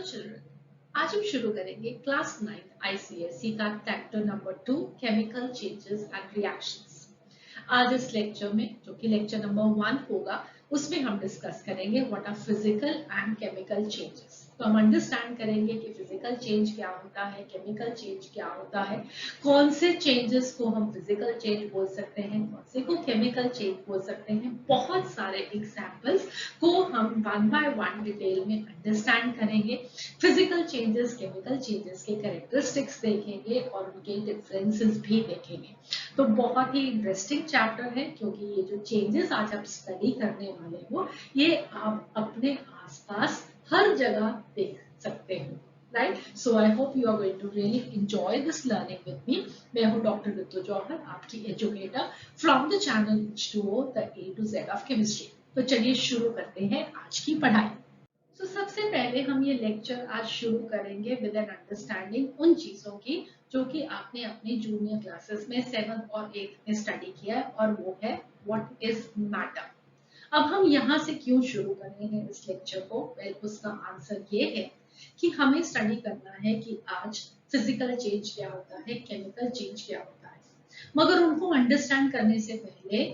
Children, आज हम शुरू करेंगे क्लास 9 आईसीएसई का chapter number 2 chemical changes and reactions. आज इस लेक्चर में, जो कि लेक्चर नंबर 1 होगा, उसमें हम डिस्कस करेंगे what are physical and chemical changes. तो हम अंडरस्टैंड करेंगे कि फिजिकल चेंज क्या होता है, केमिकल चेंज क्या होता है, कौन से चेंजेस को हम फिजिकल चेंज बोल सकते हैं, कौन से को केमिकल चेंज बोल सकते हैं। बहुत सारे एग्जाम्पल्स को हम वन बाय वन डिटेल में अंडरस्टैंड करेंगे। फिजिकल चेंजेस, केमिकल चेंजेस के कैरेक्टरिस्टिक्स देखेंगे और उनके डिफरेंसेस भी देखेंगे। तो बहुत ही इंटरेस्टिंग चैप्टर है, क्योंकि ये जो चेंजेस आज आप स्टडी करने वाले हो, ये आप अपने आसपास हर जगह देख सकते हो। Right, so I hope you are going to really enjoy this learning with me. मैं हूं डॉक्टर रितु जौहर, आपकी educator from the channel H2O, the A to Z of chemistry. तो चलिए शुरू करते हैं आज की पढ़ाई। तो सबसे पहले हम ये लेक्चर आज शुरू करेंगे विद एन अंडरस्टैंडिंग उन चीजों की जो कि आपने अपने जूनियर क्लासेस में 7th और 8th में स्टडी किया है, और वो है व्हाट इज मैटर। अब हम यहाँ से क्यों शुरू कर रहे हैं इस लेक्चर को? उसका आंसर ये है कि हमें स्टडी करना है कि आज फिजिकल चेंज क्या होता है, केमिकल चेंज क्या होता है। मगर उनको अंडरस्टैंड करने से पहले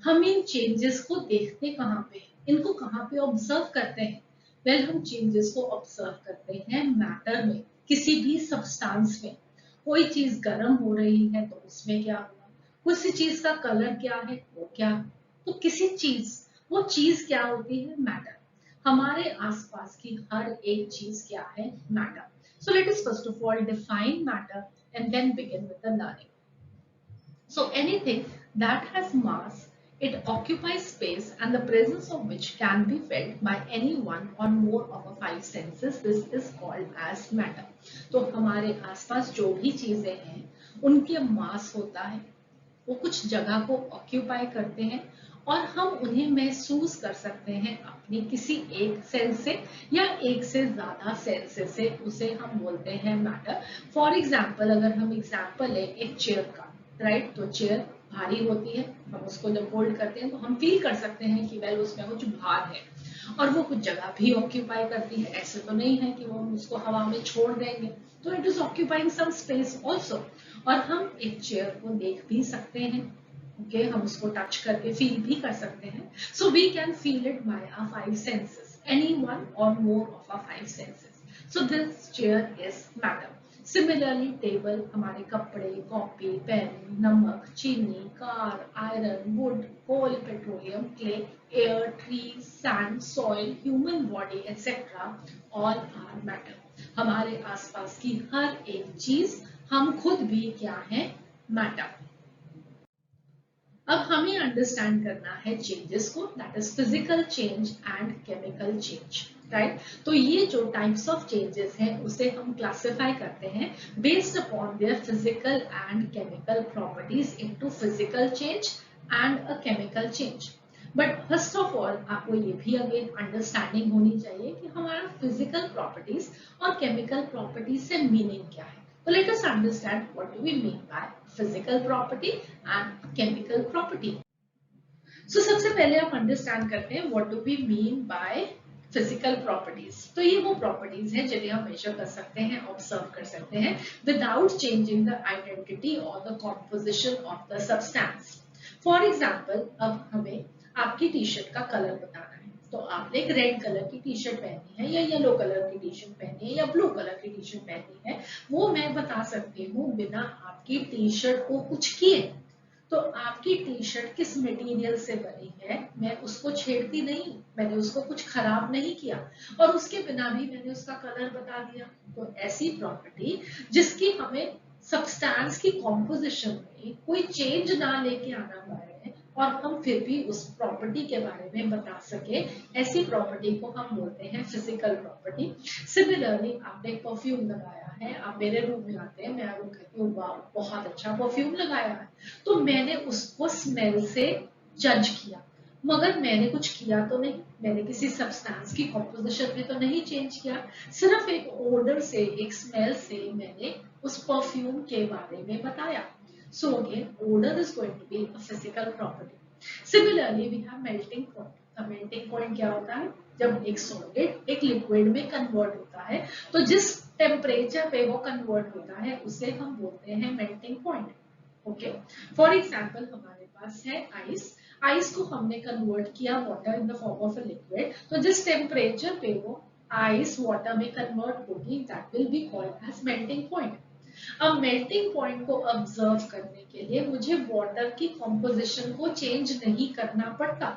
हम इन चेंजेस को देखते कहाँ पे, इनको कहाँ पे ऑब्जर्व करते हैं। हम चेंजेस को ऑब्जर्व करते हैं मैटर में, किसी भी सब्सटेंस में। कोई चीज गर्म हो रही है तो उसमें क्या हुआ, किसी चीज का कलर क्या है, वो क्या। तो किसी चीज, वो चीज क्या होती है? मैटर। हमारे आसपास की हर एक चीज क्या है? Matter. So let us first of all define matter and then begin with the learning. So anything that has mass, it occupies space and the presence of which can be felt by any one or more of the 5 senses, this is called as matter. तो हमारे आसपास जो भी चीजें हैं उनके मास होता है, वो कुछ जगह को ऑक्यूपाई करते हैं और हम उन्हें महसूस कर सकते हैं अपनी किसी एक सेंस से या एक से ज्यादा सेंसेस से। उसे हम बोलते हैं मैटर। फॉर एग्जाम्पल, अगर हम एग्जाम्पल लें एक चेयर का, राइट, तो चेयर भारी होती है, हम उसको जब होल्ड करते हैं तो हम फील कर सकते हैं कि वेल उसमें कुछ भार है, और वो कुछ जगह भी ऑक्यूपाई करती है। ऐसे तो नहीं है कि वो हम उसको हवा में छोड़ देंगे, तो it is occupying some space also. और हम एक चेयर को देख भी सकते हैं, ओके, हम उसको टच करके फील भी कर सकते हैं। So we can feel it by our 5 senses, any one or more of our 5 senses. So this chair is matter. Similarly table, हमारे कपड़े, कॉपी, पेन, नमक, चीनी, car, iron, wood, coal, petroleum, clay, air, trees, sand, soil, human body etcetera, all are matter. हमारे आसपास की हर एक चीज, हम खुद भी क्या है? मैटर। अब हमें अंडरस्टैंड करना है चेंजेस को, that is physical change and chemical change. Right, तो ये जो टाइप्स ऑफ चेंजेस हैं उसे हम क्लासिफाई करते हैं based upon their physical and chemical properties into physical change and a chemical change. But first of all आपको ये भी अगेन अंडरस्टैंडिंग होनी चाहिए कि हमारा फिजिकल प्रॉपर्टीज और केमिकल प्रॉपर्टीज से मीनिंग क्या है। So let us understand what do we mean by physical property and chemical property. So सबसे पहले आप अंडरस्टैंड करते हैं what do we mean by physical properties. तो ये वो प्रॉपर्टीज हैं जिन्हें हम मेजर कर सकते हैं, ऑब्जर्व कर सकते हैं without changing the identity or the composition of the substance. For example, अब हमें आपकी टी शर्ट का कलर बताना है, तो आपने एक रेड कलर की टी शर्ट पहनी है या येलो कलर की टी शर्ट पहनी है या ब्लू कलर की टी शर्ट पहनी है, वो मैं बता सकती हूँ बिना आपकी टी शर्ट को कुछ किए। तो आपकी टी शर्ट किस मटेरियल से बनी है, मैं उसको छेड़ती नहीं, मैंने उसको कुछ खराब नहीं किया, और उसके बिना भी मैंने उसका कलर बता दिया। तो ऐसी प्रॉपर्टी जिसकी हमें सब्सटेंस की कॉम्पोजिशन में कोई चेंज ना लेके आना पड़े और हम फिर भी उस प्रॉपर्टी के बारे में बता सके, ऐसी प्रॉपर्टी को हम बोलते हैं फिजिकल प्रॉपर्टी। सिमिलरली, आपने परफ्यूम लगाया है, आप मेरे रूम में आते हैं, मैं आपको कहती हूँ वाह बहुत अच्छा परफ्यूम लगाया है, तो मैंने उसको स्मेल से जज किया, मगर मैंने कुछ किया तो नहीं, मैंने किसी सब्सटेंस की कॉम्पोजिशन में तो नहीं चेंज किया, सिर्फ एक ओडर से, एक स्मेल से मैंने उस परफ्यूम के बारे में बताया। So again, odor is going to be a physical property. Similarly, we have melting point. अब melting point क्या होता है? जब एक सॉलिड एक लिक्विड में कन्वर्ट होता है तो जिस टेम्परेचर पे वो कन्वर्ट होता है उसे हम बोलते हैं melting point. Okay, for example हमारे पास है आइस। आइस को हमने कन्वर्ट किया water in the form of a liquid, तो जिस टेम्परेचर पे वो आइस वाटर में कन्वर्ट होगी that will be called as melting point. अब मेल्टिंग पॉइंट को ऑब्जर्व करने के लिए मुझे वाटर की कॉम्पोजिशन को चेंज नहीं करना पड़ता,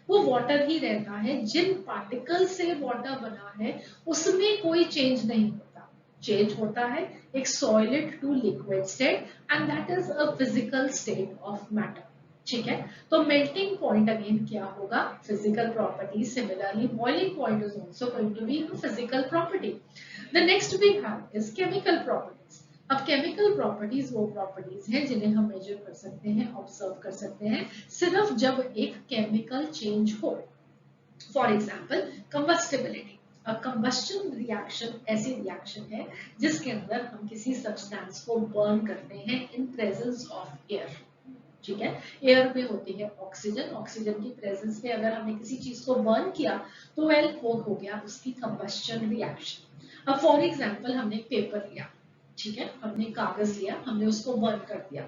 वो वाटर ही रहता है। जिन पार्टिकल से वाटर बना है उसमें कोई चेंज नहीं होता। चेंज होता है एक solid to liquid state and that is a physical state of matter. ठीक है, तो मेल्टिंग पॉइंट अगेन क्या होगा, physical property. Similarly boiling point is also going to be a physical property. The next we have is chemical properties. अब chemical properties वो properties हैं जिन्हें हम मेजर कर सकते हैं, ऑब्जर्व कर सकते हैं सिर्फ जब एक केमिकल चेंज हो। For example combustibility. A combustion reaction ऐसी रिएक्शन है जिसके अंदर हम किसी सब्सटेंस को बर्न करते हैं इन प्रेजेंस ऑफ एयर। ठीक है, एयर में होती है ऑक्सीजन, ऑक्सीजन की प्रेजेंस में अगर हमने किसी चीज को बर्न किया तो वेल वो हो गया उसकी कंबस्शन रिएक्शन। अब फॉर एग्जांपल हमने पेपर लिया, ठीक है, हमने कागज लिया, हमने उसको बर्न कर दिया,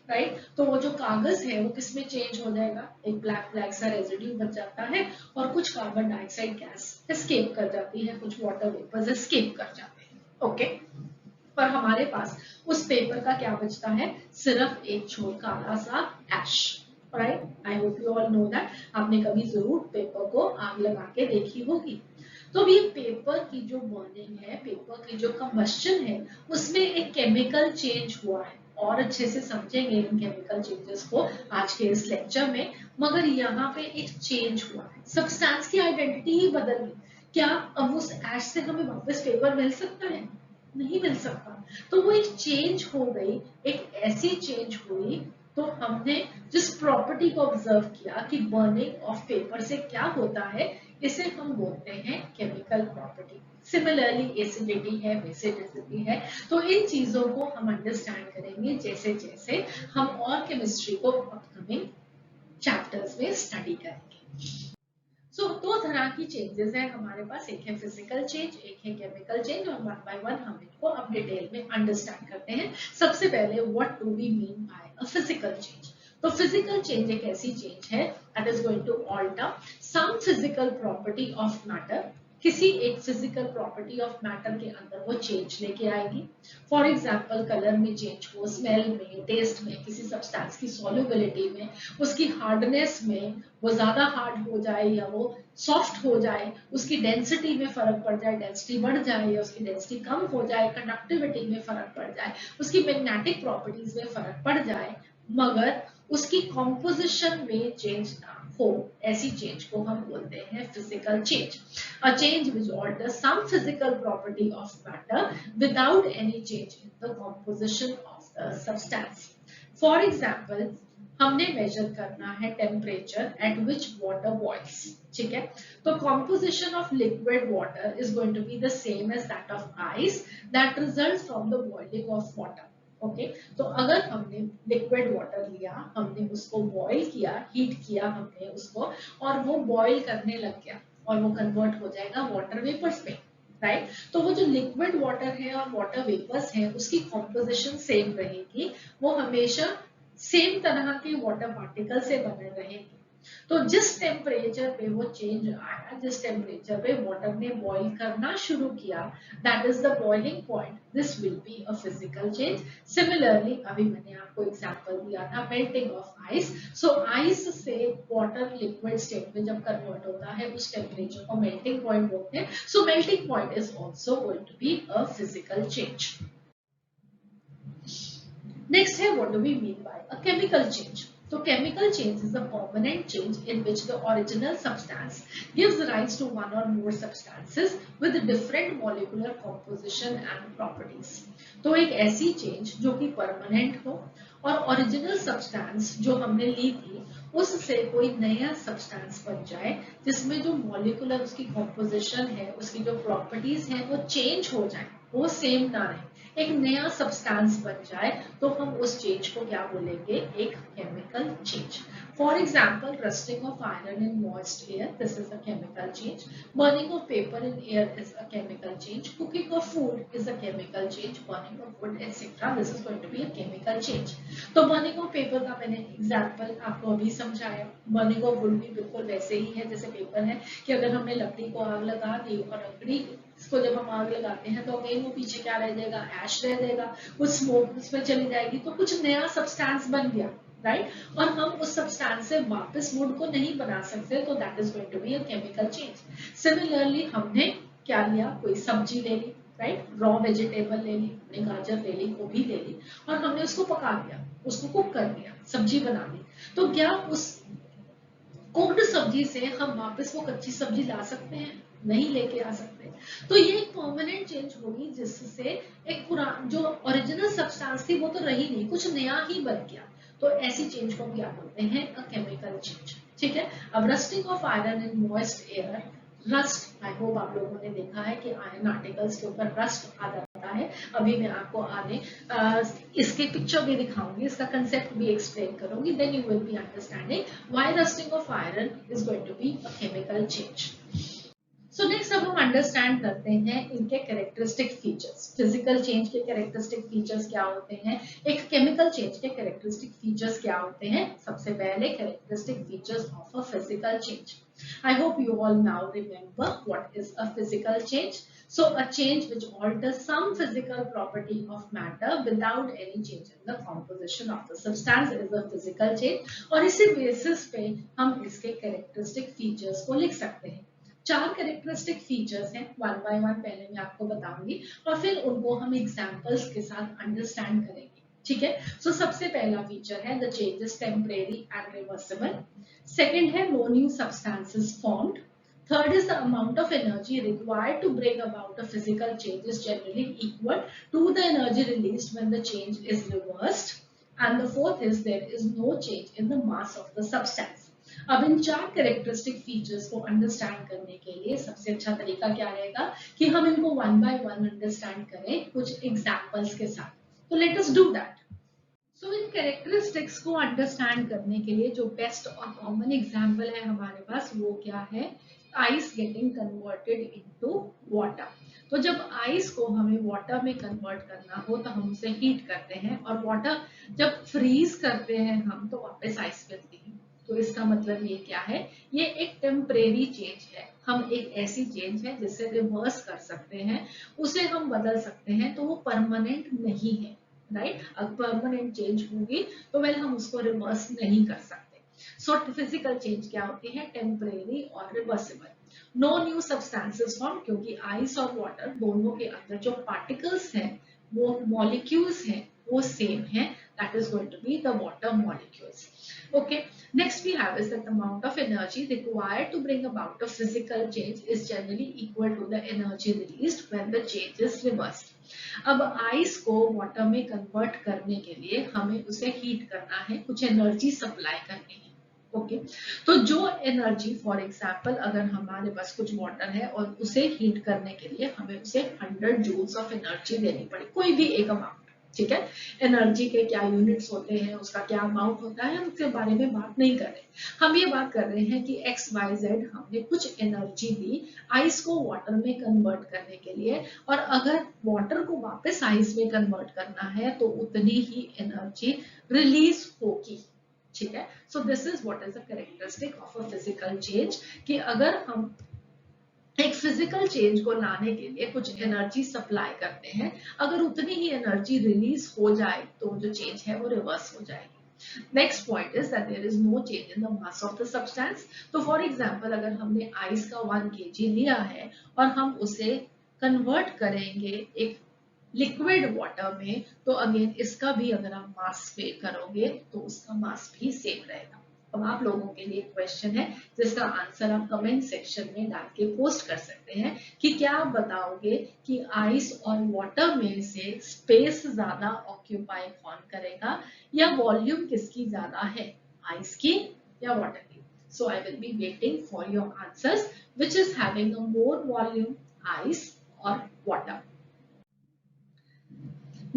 राइट, तो वो जो कागज है वो किसमें चेंज हो जाएगा, एक ब्लैक ब्लैक सा रेजिड्यू बच जाता है और कुछ कार्बन डाइऑक्साइड गैस एस्केप कर जाती है, कुछ वाटर वेपर्स एस्केप कर जाते हैं। ओके, पर हमारे पास उस पेपर का क्या बचता है, सिर्फ एक छोटा काला सा ash. Right, I hope you all know that, आपने कभी जरूर पेपर को आग लगा के देखी होगी। तो ये पेपर की जो बर्निंग है, पेपर की जो कंबस्शन है, उसमें एक केमिकल चेंज हुआ है और अच्छे से समझेंगे इन केमिकल चेंजेस को आज के इस लेक्चर में। मगर यहाँ पे एक चेंज हुआ है, सब्सटेंस की आइडेंटिटी ही बदल गई। क्या अब उस एश से हमें वापस पेपर मिल सकता है, नहीं मिल सकता। तो वो एक चेंज हो गई, एक ऐसी चेंज हुई, तो हमने जिस प्रॉपर्टी को ऑब्जर्व किया कि बर्निंग ऑफ पेपर से क्या होता है, इसे हम बोलते हैं केमिकल प्रॉपर्टी। सिमिलरली एसिडिटी है, बेसिडिटी है, तो इन चीजों को हम अंडरस्टैंड करेंगे जैसे जैसे हम और केमिस्ट्री को अपकमिंग चैप्टर्स में स्टडी करेंगे। सो दो तरह की चेंजेस है हमारे पास, एक है फिजिकल चेंज, एक है केमिकल चेंज, और वन बाय वन हम इनको अब डिटेल में अंडरस्टैंड करते हैं। सबसे पहले what do we mean by a physical change. तो फिजिकल चेंज एक ऐसी चेंज है that is going to alter some physical property of matter. किसी एक फिजिकल प्रॉपर्टी ऑफ मैटर के अंदर वो चेंज लेके आएगी। फॉर एग्जाम्पल कलर में चेंज हो, स्मेल में, टेस्ट में, किसी सब्सटेंस की सॉल्युबिलिटी में, उसकी हार्डनेस में, वो ज्यादा हार्ड हो जाए या वो सॉफ्ट हो जाए, उसकी डेंसिटी में फर्क पड़ जाए, डेंसिटी बढ़ जाए या उसकी डेंसिटी कम हो जाए, कंडक्टिविटी में फर्क पड़ जाए, उसकी मैग्नेटिक प्रॉपर्टीज में फर्क पड़ जाए, मगर उसकी कॉम्पोजिशन में चेंज ना हो, ऐसी चेंज को हम बोलते हैं physical change. A change which alters some physical property of matter without any change in the composition of the substance. For example, हमने मेजर करना है temperature at which water boils. ठीक है, तो composition of liquid water is going to be the same as that of ice that results from the boiling of water. Okay, तो अगर हमने liquid water लिया, हमने उसको बॉईल किया, हीट किया हमने उसको, और वो बॉईल करने लग गया और वो कन्वर्ट हो जाएगा वाटर वेपर्स में, राइट, तो वो जो लिक्विड वाटर है और वाटर वेपर्स है उसकी कॉम्पोजिशन सेम रहेगी, वो हमेशा सेम तरह के वाटर पार्टिकल से बने रहेंगे। तो जिस टेम्परेचर पे वो चेंज आया, जिस टेम्परेचर पे वाटर ने बॉईल करना शुरू किया, that is the boiling point, this will be a physical change. Similarly अभी मैंने आपको एग्जांपल दिया था melting of ice. So ice से वाटर लिक्विड स्टेट में जब कन्वर्ट होता है उस टेम्परेचर को मेल्टिंग पॉइंट बोलते हैं। So melting point is also going to be a physical change. Next है what do we mean by a chemical change? So chemical change is a permanent change in which the original substance gives rise to one or more substances with different molecular composition and properties. तो एक ऐसी change जो कि permanent हो और original substance जो हमने ली थी उससे कोई नया substance बन जाए जिसमें जो molecular उसकी composition है, उसकी जो properties हैं वो change हो जाए। वो सेम ना रहे, एक नया सब्सटेंस बन जाए, तो हम उस चेंज को क्या बोलेंगे, एक chemical change. For example rusting of iron in moist air, this is a chemical change. Burning of paper in air is a chemical change. Cooking of food is a chemical change. Burning of wood etcetera, this is going to be a chemical change. तो burning of paper का मैंने example आपको अभी समझाया. Burning of would भी बिल्कुल वैसे ही है जैसे पेपर है, कि अगर हमने लकड़ी को आग लगा दी और लकड़ी इसको जब हम आग लगाते हैं तो अगेन वो पीछे क्या रह जाएगा, ऐश रह जाएगा, कुछ स्मोक उसमें चली जाएगी, तो कुछ नया सब्सटेंस बन गया, राइट. और हम उस सब्सटेंस से वापस वुड को नहीं बना सकते, तो that is going to be a chemical change. Similarly हमने क्या लिया, कोई सब्जी ले ली, राइट, रॉ वेजिटेबल ले ली, हमने गाजर ले ली, गोभी ले ली, और हमने उसको पका दिया, उसको कुक कर दिया, सब्जी बना ली. तो क्या उस कुक्ड सब्जी से हम वापस वो कच्ची सब्जी ला सकते हैं, नहीं लेके आ सकते. तो ये एक परमानेंट चेंज होगी, जिससे एक पुराना जो ओरिजिनल सब्सटेंस थी वो तो रही नहीं, कुछ नया ही बन गया. तो ऐसी चेंज को क्या बोलते हैं, अ केमिकल चेंज. ठीक है. अब rusting of iron in moist air, rust, I hope आप लोगों ने देखा है कि आयरन आर्टिकल्स के ऊपर रस्ट आ जाता है. अभी मैं आपको आगे इसके पिक्चर भी दिखाऊंगी, इसका कंसेप्ट भी एक्सप्लेन करूंगी, then you will be understanding why rusting of iron is going to be a chemical change. So next अब हम अंडरस्टैंड करते हैं इनके कैरेक्टरिस्टिक फीचर्स. फिजिकल चेंज के कैरेक्टरिस्टिक फीचर्स क्या होते हैं, एक केमिकल चेंज के कैरेक्टरिस्टिक फीचर्स क्या होते हैं. सबसे पहले characteristic features of a physical change. I hope you all now remember what is a physical change. So a change which alters some physical property of matter without any change in the composition of the substance is a physical change. और इसी basis पे हम इसके characteristic features को लिख सकते हैं. चार कैरेक्टरिस्टिक फीचर्स हैं, वन बाय वन पहले मैं आपको बताऊंगी और फिर उनको हम एग्जांपल्स के साथ अंडरस्टैंड करेंगे. ठीक है. सो सबसे पहला फीचर है the change is temporary and reversible. Second है no new substances formed. Third is the amount of energy required to bring about a physical change is generally equal to the energy released when the change is reversed. And the fourth is there is no change in the mass of the substance. अब इन चार characteristic features को understand करने के लिए सबसे अच्छा तरीका क्या रहेगा कि हम इनको वन बाय वन अंडरस्टैंड करें कुछ एग्जांपल्स के साथ. तो let us do that. So in characteristics को अंडरस्टैंड करने के लिए जो बेस्ट और कॉमन एग्जांपल है हमारे पास वो क्या है, ice getting converted into water. तो जब आइस को हमें वाटर में कन्वर्ट करना हो तो हम उसे हीट करते हैं, और वाटर जब फ्रीज करते हैं हम तो वापस आइस मिलती है. तो इसका मतलब ये क्या है, ये एक टेम्परेरी चेंज है. हम एक ऐसी चेंज है जिसे रिवर्स कर सकते हैं, उसे हम बदल सकते हैं, तो वो परमानेंट नहीं है, राइट. अगर परमानेंट चेंज होगी तो वेल हम उसको रिवर्स नहीं कर सकते. सो फिजिकल चेंज क्या होती है, टेम्परेरी और reversible. No new substances form, क्योंकि आइस और वाटर दोनों के अंदर जो पार्टिकल्स हैं वो मॉलिक्यूल्स हैं वो सेम है. That is going to be the water molecules. Okay, next we have is that the amount of energy required to bring about a physical change is generally equal to the energy released when the change is reversed. अब ice को water में convert करने के लिए हमें उसे heat करना है, कुछ एनर्जी सप्लाई करनी है. ओके, तो जो एनर्जी फॉर एग्जांपल अगर हमारे पास कुछ वाटर है और उसे हीट करने के लिए हमें उसे 100 जूल्स ऑफ एनर्जी देनी पड़े, कोई भी एक अमाउंट. ठीक है. एनर्जी के क्या यूनिट्स होते हैं, उसका क्या अमाउंट होता है, हम उसके बारे में बात नहीं कर रहे. हम ये बात कर रहे हैं कि एक्स वाई जेड हमने कुछ एनर्जी दी आइस को वाटर में कन्वर्ट करने के लिए, और अगर वाटर को वापस आइस में कन्वर्ट करना है तो उतनी ही एनर्जी रिलीज होगी. ठीक है. सो this is what is the characteristic of a physical change, कि अगर हम एक फिजिकल चेंज को लाने के लिए कुछ एनर्जी सप्लाई करते हैं, अगर उतनी ही एनर्जी रिलीज हो जाए तो जो चेंज है वो रिवर्स हो जाएगी. Next point is that there is no change in the mass of the substance. तो फॉर एग्जांपल अगर हमने आइस का 1 kg लिया है और हम उसे कन्वर्ट करेंगे एक लिक्विड वाटर में, तो अगेन इसका भी अगर आप मास पे करोगे तो उसका मास भी सेम रहेगा. अब आप लोगों के लिए क्वेश्चन है जिसका आंसर आप कमेंट सेक्शन में डाल के पोस्ट कर सकते हैं कि क्या आप बताओगे कि आइस और वाटर में से स्पेस ज्यादा ऑक्यूपाई कौन करेगा, या वॉल्यूम किसकी ज्यादा है, आइस की या वाटर की. So I will be waiting for your answers, which is having a more volume, ice और वाटर.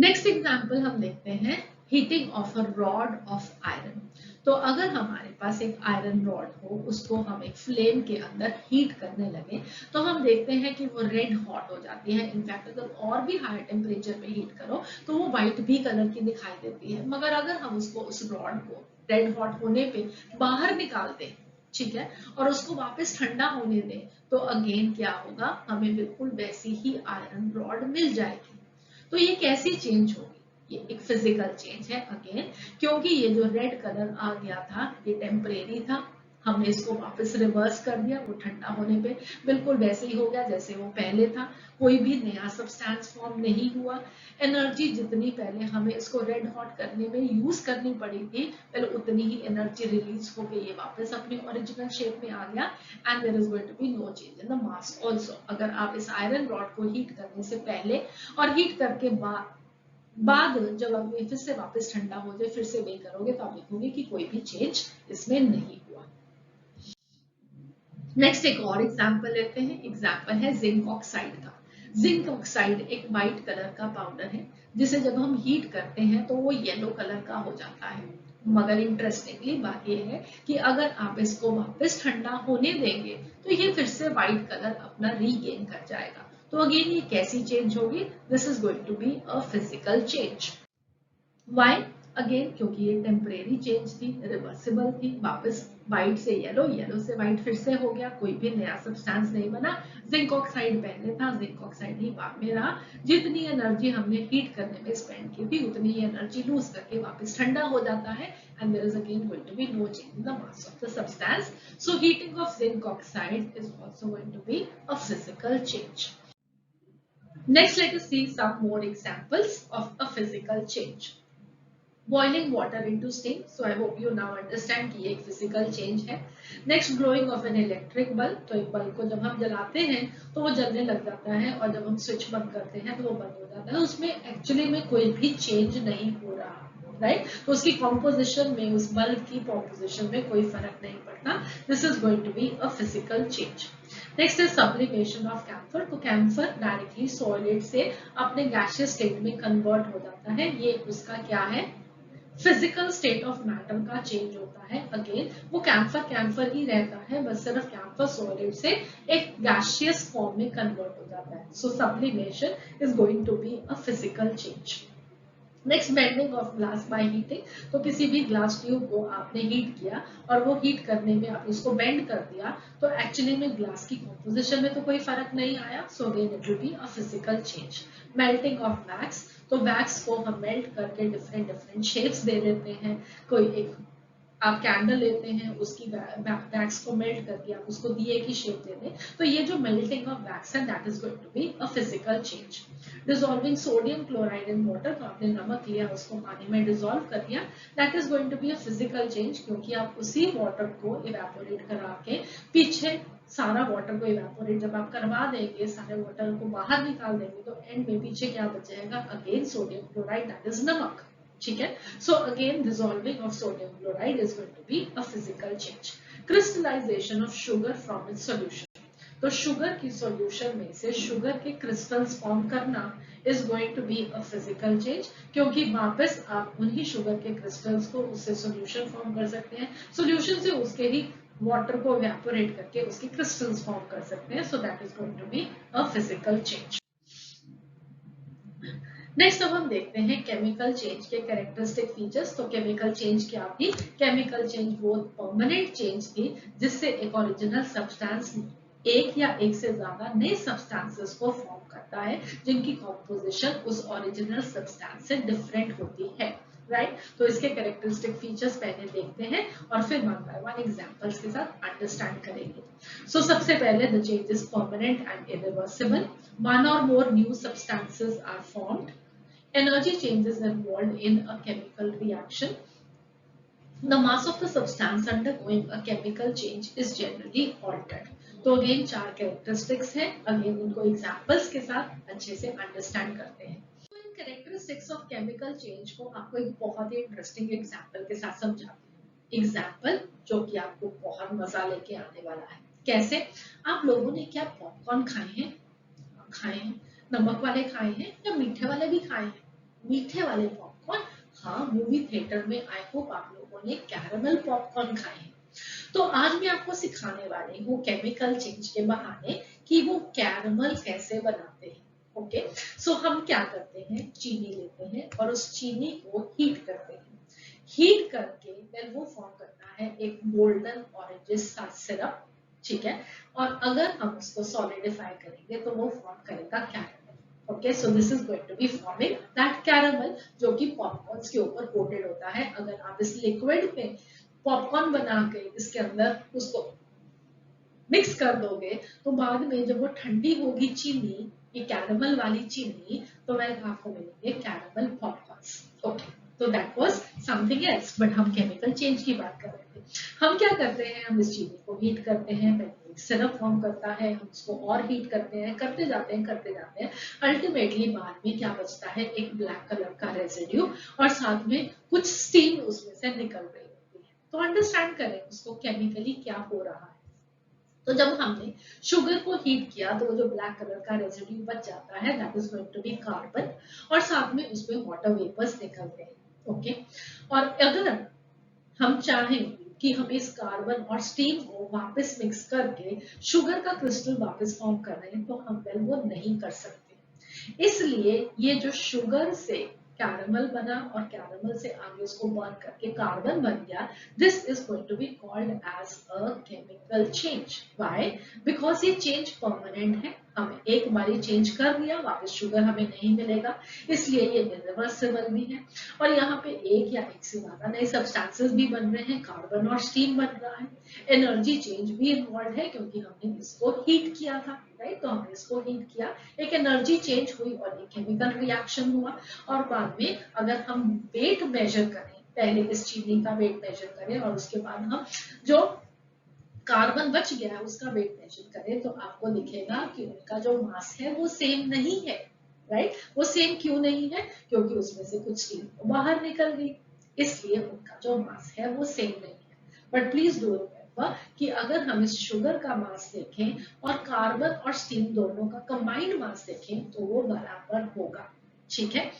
नेक्स्ट एग्जाम्पल हम देखते हैं heating of a rod of iron. तो अगर हमारे पास एक आयरन रॉड हो, उसको हम एक फ्लेम के अंदर हीट करने लगे, तो हम देखते हैं कि वो रेड हॉट हो जाती है। इनफैक्ट अगर और भी हाई टेम्परेचर पे हीट करो तो वो व्हाइट भी कलर की दिखाई देती है। मगर अगर हम उसको उस रॉड को रेड हॉट होने पे बाहर निकाल दें, ठीक है, और उसको वापस ठंडा होने दें, तो अगेन क्या होगा, हमें बिल्कुल वैसी ही आयरन रॉड मिल जाएगी। तो ये कैसी चेंज होगी, ये एक फिजिकल चेंज है अगेन, क्योंकि ये जो रेड कलर आ गया था ये टेम्परेरी था, हमने इसको वापस रिवर्स कर दिया, वो ठंडा होने पे बिल्कुल वैसे ही हो गया जैसे वो पहले था, कोई भी नया सब्सटेंस फॉर्म नहीं हुआ। एनर्जी जितनी पहले हमें इसको रेड हॉट करने में यूज करनी पड़ी थी, पहले उतनी ही एनर्जी रिलीज होकर ये वापस अपनी ओरिजिनल शेप में आ गया, and there is going to be no change in the mass also. अगर आप इस आयरन रॉड को हीट करने से पहले और हीट करके बाद जब आप फिर से वापस ठंडा हो जाए फिर से वे करोगे, तो आप देखोगे कि कोई भी चेंज इसमें नहीं हुआ। नेक्स्ट एक और एग्जांपल लेते हैं। एग्जांपल है जिंक ऑक्साइड का। जिंक ऑक्साइड एक वाइट कलर का पाउडर है, जिसे जब हम हीट करते हैं तो वो येलो कलर का हो जाता है। मगर इंटरेस्टिंगली बात यह है कि अगर आप इसको वापस ठंडा होने देंगे तो ये फिर से व्हाइट कलर अपना रीगेन कर जाएगा। तो अगेन ये कैसी चेंज होगी, this is going to be a physical change. Why, again क्योंकि ये टेम्परेरी चेंज थी, रिवर्सिबल थी, वापस व्हाइट से येलो, येलो से व्हाइट फिर से हो गया, कोई भी नया सब्सटेंस नहीं बना। जिंक ऑक्साइड पहले था, जिंक ऑक्साइड ही बाद में रहा। जितनी एनर्जी हमने हीट करने में स्पेंड की थी उतनी ही एनर्जी लूज करके वापस ठंडा हो जाता है, and there is again going to be no change in the mass of the substance. So heating of zinc oxide is also going to be a physical change. Next, let us see some more examples of a physical change. Boiling water into steam. So I hope you now understand कि ये एक physical change है. Next, blowing of an electric bulb. तो एक bulb को जब हम जलाते हैं तो वो जलने लग जाता है, और जब हम स्विच बंद करते हैं तो वो बंद हो जाता है। उसमें एक्चुअली में कोई भी चेंज नहीं हो रहा, राइट? तो उसकी कॉम्पोजिशन में, उस बल्ब की कॉम्पोजिशन में कोई फर्क नहीं पड़ता। This is going to be a physical change. Next है सब्लिमेशन ऑफ कैम्फर। तो कैम्फर डायरेक्टली सॉलिड से अपने गैसियस स्टेट में कन्वर्ट हो जाता है। ये उसका क्या है, फिजिकल स्टेट ऑफ मैटर का चेंज होता है। अगेन वो कैम्फर कैम्फर ही रहता है, बस सिर्फ कैम्फर सॉलिड से एक गैसियस फॉर्म में कन्वर्ट हो जाता है। So sublimation is going to be a physical change. Next, bending of glass by heating. तो किसी भी ग्लास ट्यूब को आपने हीट किया और वो हीट करने में आपने उसको बेंड कर दिया, तो एक्चुअली में ग्लास की कॉम्पोजिशन में तो कोई फर्क नहीं आया। So again it will be a physical change. Melting of wax. तो वैक्स को हम मेल्ट करके डिफरेंट डिफरेंट शेप्स दे देते हैं। कोई एक आप कैंडल लेते हैं, उसकी वैक्स को मेल्ट करके आप उसको दिए की शेप दे दें, तो ये जो मेल्टिंग ऑफ वैक्स है that is going to be a physical change. Dissolving sodium chloride in water. तो आपने नमक लिया, उसको पानी में डिसॉल्व कर दिया, that is going to be a physical change, क्योंकि आप उसी वाटर को इवेपोरेट करा के पीछे सारा वाटर को इवेपोरेट जब आप करवा देंगे, सारे वाटर को बाहर निकाल देंगे, तो एंड में पीछे क्या बचेगा, again sodium chloride, that is नमक। ठीक है, so again dissolving of sodium chloride is going to be a physical change. Crystallization of sugar from its solution. तो शुगर की सॉल्यूशन में से शुगर के क्रिस्टल्स फॉर्म करना is going to be a physical change, क्योंकि वापस आप उन्हीं शुगर के क्रिस्टल्स को उससे सॉल्यूशन फॉर्म कर सकते हैं, सॉल्यूशन से उसके ही वाटर को इवेपोरेट करके उसके क्रिस्टल्स फॉर्म कर सकते हैं। So that is going to be a physical change. Next अब हम देखते हैं केमिकल चेंज के कैरेक्टरिस्टिक फीचर्स। तो केमिकल चेंज क्या थी, केमिकल चेंज वो परमानेंट चेंज थी जिससे एक ओरिजिनल सब्सटेंस एक या एक से ज्यादा नए सब्सटेंसेस को फॉर्म करता है, जिनकी कॉम्पोजिशन उस ओरिजिनल सब्सटेंस से डिफरेंट होती है, राइट? तो इसके कैरेक्टरिस्टिक फीचर्स पहले देखते हैं और फिर वन बाय वन एग्जांपल्स के साथ अंडरस्टैंड करेंगे। सो सबसे पहले the change is permanent and irreversible. One or more new substances are formed. Energy changes involved in a chemical reaction. The mass of the substance undergoing a chemical change is generally altered. तो again चार characteristics हैं, again उनको examples के साथ अच्छे से understand करते हैं। तो इन कैरेक्टरिस्टिक्स ऑफ केमिकल चेंज को आपको एक बहुत ही इंटरेस्टिंग एग्जांपल के साथ समझाते हैं। एग्जांपल जो कि आपको बहुत मजा लेके आने वाला है। कैसे? आप लोगों ने क्या पॉपकॉर्न खाए हैं? खाए हैं। नमक वाले खाए हैं या मीठे वाले भी खाए हैं? मीठे वाले पॉपकॉर्न, हाँ मूवी थिएटर में आई होप आप लोगों ने कैरमल पॉपकॉर्न खाए हैं। तो आज मैं आपको सिखाने वाली हूँ केमिकल चेंज के बहाने कि वो कैरमल कैसे बनाते हैं। ओके, सो हम क्या करते हैं, चीनी लेते हैं और उस चीनी को हीट करते हैं। हीट करके देन वो फॉर्म करता है एक गोल्डन ऑरेंजेस सा सिरप, ठीक है। और अगर हम उसको सॉलिडिफाई करेंगे तो वो फॉर्म करेगा caramel. Okay, so this is going to be forming that caramel जो कि पॉपकॉर्न के ऊपर कोटेड होता है। अगर आप इस लिक्विड में पॉपकॉर्न बना के इसके अंदर उसको मिक्स कर दोगे तो बाद में जब वो ठंडी होगी चीनी, ये कैरमल वाली चीनी, तो वह आपको मिलेंगे कैरमल पॉपकॉर्न्स। ओके, तो that was something else, but हम केमिकल चेंज की बात कर रहे थे। हम क्या करते हैं, हम इस चीनी को हीट करते हैं, पहले एक सिरप फॉर्म करता है, हम उसको और हीट करते हैं, करते जाते हैं। अल्टीमेटली बाद में क्या बचता है, एक ब्लैक कलर का रेजिड्यू और साथ में कुछ स्टीम उसमें से निकल रही होती है। तो अंडरस्टैंड करें उसको केमिकली क्या हो रहा है। तो जब हमने शुगर को हीट किया तो वो जो ब्लैक कलर का रेजिड्यू बच जाता है that is going to be carbon, और साथ में उसमें वाटर वेपर्स निकलते हैं। ओके, और अगर हम चाहें कि हम इस कार्बन और स्टीम को वापस मिक्स करके शुगर का क्रिस्टल वापस फॉर्म कर रहे हैं तो हम वेल वो नहीं कर सकते। इसलिए ये जो शुगर से कैरमल बना और कैरमल से आगे उसको बर्न करके कार्बन बन गया, this is going to be called as a chemical change. Why? Because ये चेंज परमानेंट है, हमें एक बार चेंज कर दिया वापस शुगर हमें नहीं मिलेगा, इसलिए ये इरिवर्सिबल भी है। और यहाँ पे एक या एक से ज्यादा नए सब्सटेंसेस भी बन रहे हैं, कार्बन और स्टीम बन रहा है, एनर्जी चेंज भी इन्वॉल्व है क्योंकि हमने इसको हीट किया था, राइट। तो हमने इसको हीट किया, एक एनर्जी चेंज हुई और एक केमिकल रिएक्शन हुआ। और बाद में अगर हम वेट मेजर करें, पहले इस चीनी का वेट मेजर करें और उसके बाद हम जो कार्बन बच गया है उसका वेट मेजर करें तो आपको दिखेगा कि उनका जो मास है वो सेम नहीं है, राइट। वो सेम क्यों नहीं है, क्योंकि उसमें से कुछ स्टीम बाहर निकल गई, इसलिए उनका जो मास है वो सेम नहीं है। बट प्लीज डू रिमेम्बर कि अगर हम इस शुगर का मास देखें और कार्बन और स्टीम दोनों का कंबाइंड मास देखें तो वो बराबर होगा, ठीक है।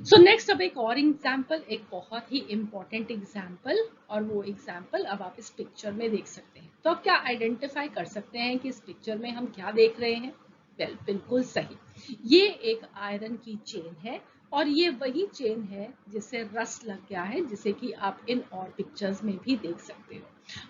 सो नेक्स्ट अब एक और एग्जाम्पल, एक बहुत ही इंपॉर्टेंट एग्जाम्पल, और वो एग्जाम्पल अब आप इस पिक्चर में देख सकते हैं। तो आप क्या आइडेंटिफाई कर सकते हैं कि इस पिक्चर में हम क्या देख रहे हैं? वेल, बिल्कुल सही, ये एक आयरन की चेन है और ये वही चेन है जिसे रस्ट लग गया है, जिसे कि आप इन और पिक्चर्स में भी देख सकते हो।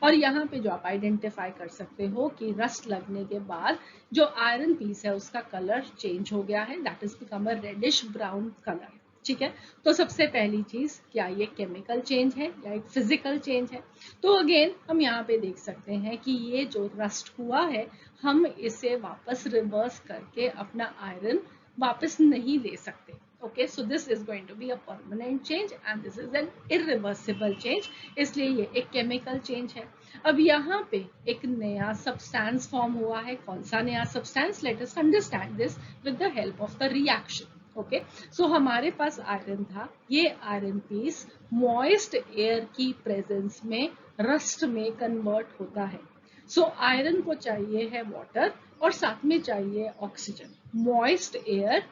और यहाँ पे जो आप आइडेंटिफाई कर सकते हो कि रस्ट लगने के बाद जो आयरन पीस है उसका कलर चेंज हो गया है, that is become a reddish brown colour, ठीक है। तो सबसे पहली चीज, क्या ये केमिकल चेंज है या एक फिजिकल चेंज है? तो अगेन हम यहाँ पे देख सकते हैं कि ये जो रस्ट हुआ है हम इसे वापस रिवर्स करके अपना आयरन वापस नहीं ले सकते। Okay, so this is going to be a permanent change and this is an irreversible change, इसलिए ये एक केमिकल चेंज है। अब यहाँ पे एक नया सब्सटेंस फॉर्म हुआ है। कौन सा नया substance? Let us understand this with the help of the reaction. Okay, so हमारे पास आयरन था, ये आयरन पीस मॉइस्ट एयर की प्रेजेंस में रस्ट में कन्वर्ट होता है। सो आयरन को चाहिए है वाटर और साथ में चाहिए ऑक्सीजन। मॉइस्ट एयर,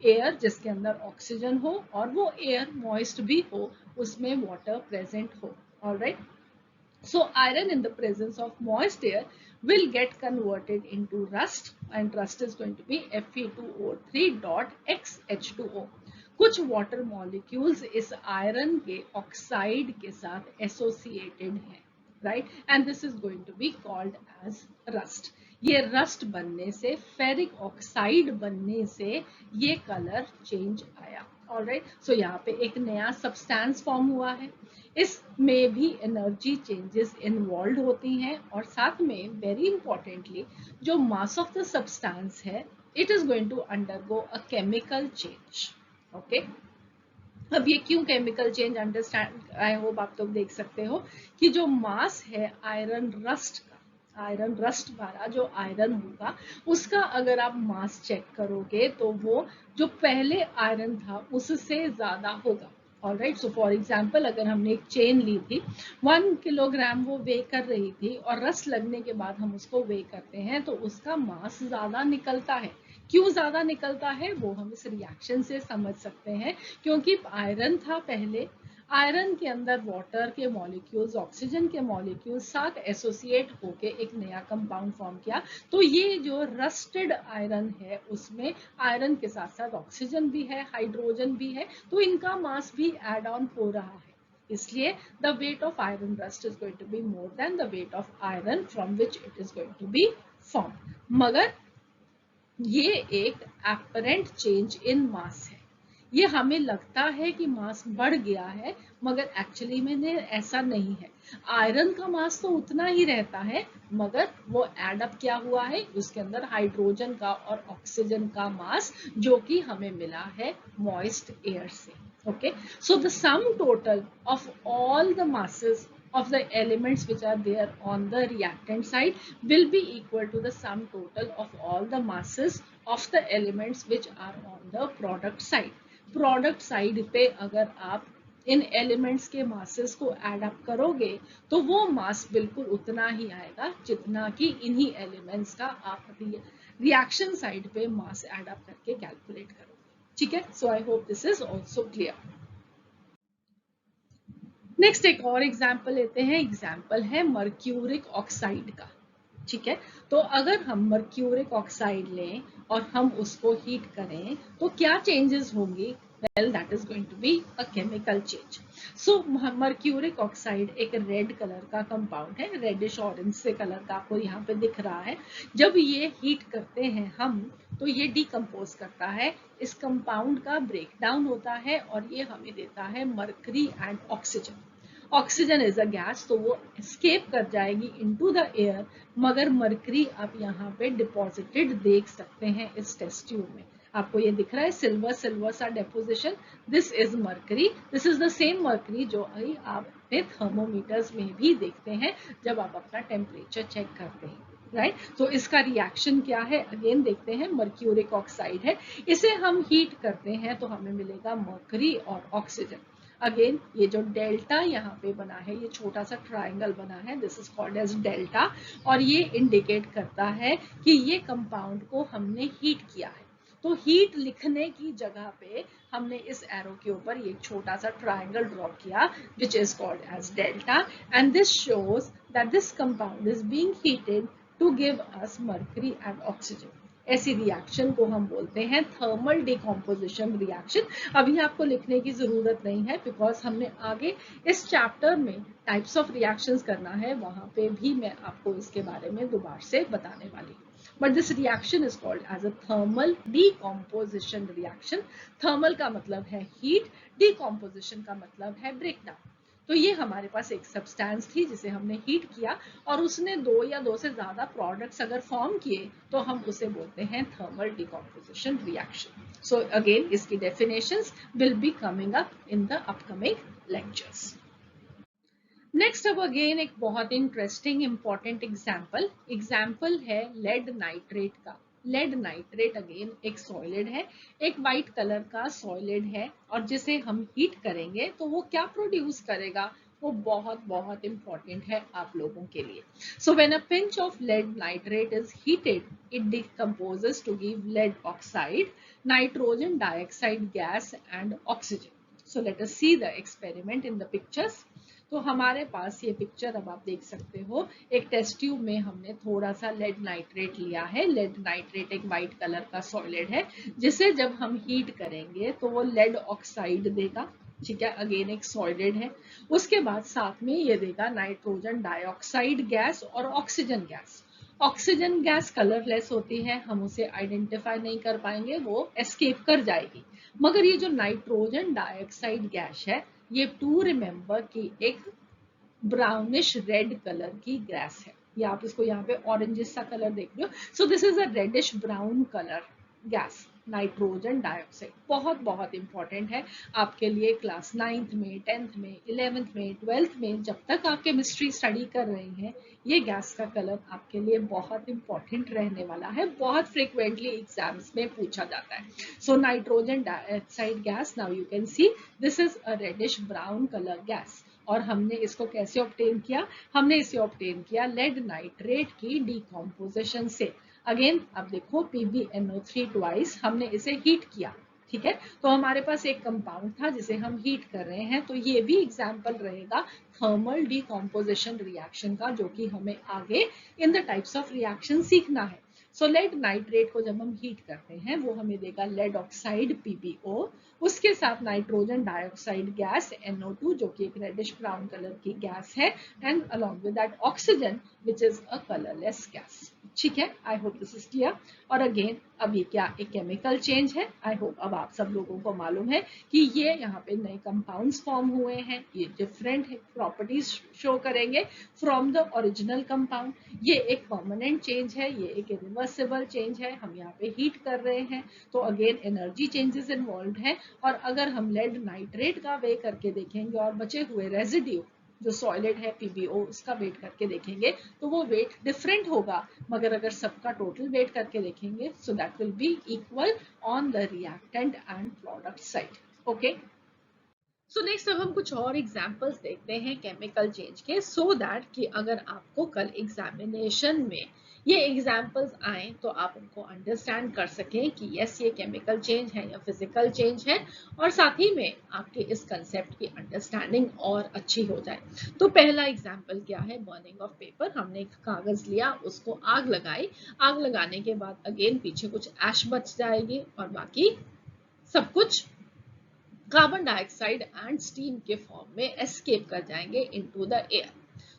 एयर जिसके अंदर ऑक्सीजन हो और वो एयर मॉइस्ट भी हो, उसमें वाटर प्रेजेंट हो। Alright, so iron in the presence of moist air will get converted into rust, and rust is going to be Fe2O3.XH2O। कुछ वाटर मॉलिक्यूल्स इस आयरन के ऑक्साइड के साथ एसोसिएटेड हैं, right, and this is going to be called as rust. ये rust बनने से, ferric oxide बनने से ये कलर चेंज आया। ऑलराइट, सो यहाँ पे एक नया सब्सटेंस फॉर्म हुआ है, इसमें भी एनर्जी चेंजेस इन्वॉल्व होती हैं और साथ में वेरी इंपॉर्टेंटली जो मास ऑफ द सब्सटेंस है it is going to undergo a chemical change. Okay, अब ये क्यों chemical change, understand, I hope आप लोग देख सकते हो कि जो मास है आयरन रस्ट का, आयरन रस्ट वाला जो आयरन होगा उसका अगर आप मास चेक करोगे तो वो जो पहले आयरन था उससे ज्यादा होगा। ऑलराइट, सो फॉर एग्जांपल अगर हमने एक चेन ली थी, 1 किलोग्राम वो वे कर रही थी और रस्ट लगने के बाद हम उसको वे करते हैं तो उसका मास ज्यादा निकलता है, क्यों ज्यादा निकलता है वो हम इस रिएक्शन से समझ सकते हैं, क्योंकि आयरन था पहले, आयरन के अंदर वाटर के मॉलिक्यूल्स, ऑक्सीजन के मॉलिक्यूल्स साथ एसोसिएट होके एक नया कंपाउंड फॉर्म किया। तो ये जो रस्टेड आयरन है उसमें आयरन के साथ साथ ऑक्सीजन भी है, हाइड्रोजन भी है, तो इनका मास भी एड ऑन हो रहा है। इसलिए the weight of iron rust is going to be more than the weight of iron from which it is going to be form. मगर ये एक एपरेंट चेंज इन मास है। ये हमें लगता है कि मास बढ़ गया है, मगर एक्चुअली में ऐसा नहीं है। आयरन का मास तो उतना ही रहता है, मगर वो एड अप क्या हुआ है, उसके अंदर हाइड्रोजन का और ऑक्सीजन का मास जो कि हमें मिला है मॉइस्ट एयर से। Okay, so the sum total of all the masses of the elements which are there on the reactant side will be equal to the sum total of all the masses of the elements which are on the product side. Product side पे अगर आप इन elements के masses को add up करोगे तो वो मास बिल्कुल उतना ही आएगा जितना कि इन्हीं एलिमेंट्स का आप रिएक्शन साइड पे मास एड अप करके कैलकुलेट करोगे। ठीक है, so I hope this is also clear. Next एक और एग्जाम्पल लेते हैं। एग्जाम्पल है मर्क्यूरिक ऑक्साइड का। ठीक है, तो अगर हम मर्क्यूरिक ऑक्साइड लें और हम उसको हीट करें तो क्या चेंजेस होंगी? Well, that is going to be a chemical change. So mercuric oxide एक रेड कलर का कंपाउंड है, रेडिश ऑरेंज से कलर का आपको यहाँ पे दिख रहा है। जब ये हीट करते हैं हम तो ये डिकम्पोज करता है, इस कंपाउंड का ब्रेकडाउन होता है और ये हमें देता है mercury and oxygen. Oxygen is a gas, तो वो एस्केप कर जाएगी इनटू द एयर, मगर मरकरी आप यहाँ पे डिपॉजिटेड देख सकते हैं इस टेस्ट ट्यूब में। आपको ये दिख रहा है सिल्वर सिल्वर सा deposition, this is mercury. This is the same mercury जो आप अपने थर्मोमीटर्स में भी देखते हैं जब आप अपना टेम्परेचर चेक करते हैं, राइट। तो इसका रिएक्शन क्या है, अगेन देखते हैं। मर्क्यूरिक ऑक्साइड है, इसे हम हीट करते हैं तो हमें मिलेगा मर्करी और ऑक्सीजन। अगेन ये जो डेल्टा यहाँ पे बना है, ये छोटा सा ट्राइंगल बना है, this is called as delta, और ये इंडिकेट करता है कि ये कंपाउंड को हमने हीट किया है। तो हीट लिखने की जगह पे हमने इस एरो के ऊपर ये छोटा सा ट्राइंगल ड्रॉ किया which is called as delta, and this shows that this compound is being heated to give us mercury and oxygen. ऐसी रिएक्शन को हम बोलते हैं थर्मल डिकम्पोजिशन रिएक्शन। अभी आपको लिखने की जरूरत नहीं है, बिकॉज हमने आगे इस चैप्टर में टाइप्स ऑफ रिएक्शंस करना है, वहां पे भी मैं आपको इसके बारे में दोबारा से बताने वाली हूँ। But this reaction is called as a thermal decomposition reaction. Thermal का मतलब है हीट, डिकम्पोजिशन का मतलब है ब्रेकडाउन। तो ये हमारे पास एक सब्सटेंस थी जिसे हमने हीट किया और उसने दो या दो से ज्यादा प्रोडक्ट्स अगर फॉर्म किए तो हम उसे बोलते हैं thermal decomposition reaction. So again इसकी definitions will be coming up in the upcoming lectures. Next अब अगेन एक बहुत इंटरेस्टिंग इंपॉर्टेंट एग्जाम्पल है लेड नाइट्रेट का। लेड नाइट्रेट अगेन एक सॉलिड है, एक वाइट कलर का सॉलिड है, और जिसे हम हीट करेंगे तो वो क्या प्रोड्यूस करेगा, वो बहुत बहुत इंपॉर्टेंट है आप लोगों के लिए। So when a pinch of lead nitrate is heated it decomposes to give lead oxide, nitrogen dioxide gas and oxygen. So let us see the experiment in the pictures. तो हमारे पास ये पिक्चर अब आप देख सकते हो, एक टेस्ट ट्यूब में हमने थोड़ा सा लेड नाइट्रेट लिया है। लेड नाइट्रेट एक वाइट कलर का सॉलिड है, जिसे जब हम हीट करेंगे तो वो लेड ऑक्साइड देगा। ठीक है, अगेन एक सॉलिड है। उसके बाद साथ में ये देगा नाइट्रोजन डाइऑक्साइड गैस और oxygen gas. Oxygen gas colourless होती है, हम उसे आइडेंटिफाई नहीं कर पाएंगे, वो एस्केप कर जाएगी। मगर ये जो नाइट्रोजन डाइऑक्साइड गैस है, ये टू रिमेंबर कि एक ब्राउनिश रेड कलर की गैस है। ये आप इसको यहाँ पे ऑरेंजिश सा कलर देख रहे हो। So this is a reddish brown colour gas, nitrogen dioxide. बहुत बहुत इंपॉर्टेंट है आपके लिए क्लास 9th में, 10th में, 11th में, 12th में, जब तक आप केमिस्ट्री स्टडी कर रहे हैं ये गैस का कलर आपके लिए बहुत इंपॉर्टेंट रहने वाला है, बहुत फ्रिक्वेंटली एग्जाम्स में पूछा जाता है। So nitrogen dioxide gas, now you can see this is a reddish brown colour gas. और हमने इसको कैसे ऑब्टेन किया, हमने इसे ऑब्टेन किया लेड नाइट्रेट की डिकम्पोजिशन से। अगेन अब देखो PbNO3 ट्वाइस हमने इसे हीट किया, ठीक है, तो हमारे पास एक कंपाउंड था जिसे हम हीट कर रहे हैं, तो ये भी एग्जाम्पल रहेगा थर्मल डिकम्पोजिशन रिएक्शन का, जो कि हमें आगे in the types of reaction सीखना है। सो लेड नाइट्रेट को जब हम हीट करते हैं वो हमें देगा लेड ऑक्साइड PbO, उसके साथ नाइट्रोजन डाइऑक्साइड गैस NO2 जो कि एक रेडिश ब्राउन कलर की गैस है, and along with that oxygen which is a colourless gas. ठीक है, आई होप दिस इज क्लियर। और अगेन अब ये क्या एक केमिकल चेंज है, आई होप अब आप सब लोगों को मालूम है कि ये यहाँ पे नए कंपाउंड्स फॉर्म हुए हैं, ये डिफरेंट प्रॉपर्टीज शो करेंगे फ्रॉम द ओरिजिनल कंपाउंड। ये एक परमानेंट चेंज है, ये एक रिवर्सिबल चेंज है, हम यहाँ पे हीट कर रहे हैं तो अगेन एनर्जी चेंजेस इन्वॉल्व है। और अगर हम लेड नाइट्रेट का वे करके देखेंगे और बचे हुए रेजिड्यू जो सॉलिड है PbO उसका वेट करके देखेंगे तो वो वेट डिफरेंट होगा, मगर अगर सबका टोटल वेट करके देखेंगे so that will B equal on the reactant and product side. Okay, so next अब हम कुछ और एग्जांपल्स देखते हैं केमिकल चेंज के, सो दैट कि अगर आपको कल एग्जामिनेशन में ये एग्जांपल्स आए तो आप उनको अंडरस्टैंड कर सकें कि यस ये केमिकल चेंज है या फिजिकल चेंज है, और साथ ही में आपके इस कंसेप्ट की अंडरस्टैंडिंग और अच्छी हो जाए। तो पहला एग्जांपल क्या है, बर्निंग ऑफ पेपर। हमने एक कागज लिया, उसको आग लगाई, आग लगाने के बाद अगेन पीछे कुछ ऐश बच जाएगी और बाकी सब कुछ कार्बन डाइऑक्साइड एंड स्टीम के फॉर्म में एस्केप कर जाएंगे इनटू द एयर।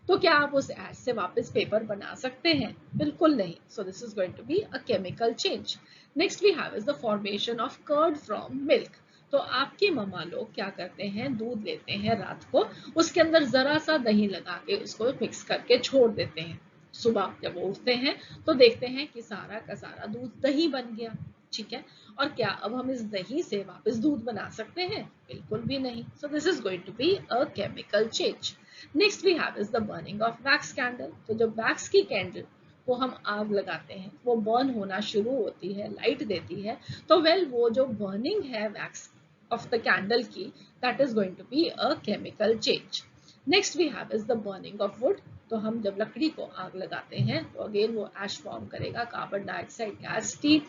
तो क्या आप उस ऐश से वापस पेपर बना सकते हैं? बिल्कुल नहीं। So this is going to be a chemical change. Next we have is the formation of curd from milk. तो आपकी मम्मा लोग क्या करते हैं, दूध लेते हैं रात को, उसके अंदर जरा सा दही लगा के उसको मिक्स करके छोड़ देते हैं। सुबह जब वो उठते हैं तो देखते हैं कि सारा का सारा दूध दही बन गया। ठीक है, और क्या अब हम इस दही से वापस दूध बना सकते हैं? बिल्कुल भी नहीं। So this is going to be a chemical change. Next we have is the burning of wax candle. तो जब वैक्स की कैंडल को हम आग लगाते हैं वो बर्न होना शुरू होती है, लाइट देती है, तो वेल वो जो बर्निंग है वैक्स ऑफ द कैंडल की, that is going to be a chemical change. Next we have is the burning of wood. तो हम जब लकड़ी को आग लगाते हैं तो अगेन वो ऐश फॉर्म करेगा, carbon dioxide gas, steam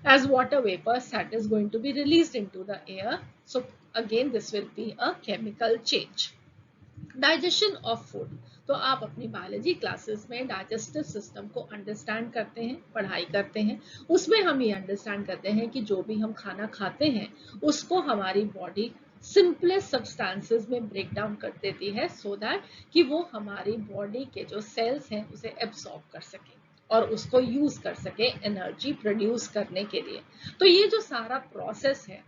as water vapor that is going to be released into the air. So again this will be a chemical change. Digestion of food. तो आप अपनी बायोलॉजी क्लासेस में digestive system को understand करते हैं, पढ़ाई करते हैं, उसमें हम ये अंडरस्टैंड करते हैं कि जो भी हम खाना खाते हैं उसको हमारी बॉडी सिंपलेस्ट सब्सटेंसेस में ब्रेक डाउन कर देती है, सो दैट कि वो हमारी बॉडी के जो सेल्स हैं उसे एब्सॉर्ब कर सके और उसको यूज कर सके एनर्जी प्रोड्यूस करने के लिए। तो ये जो सारा प्रोसेस है,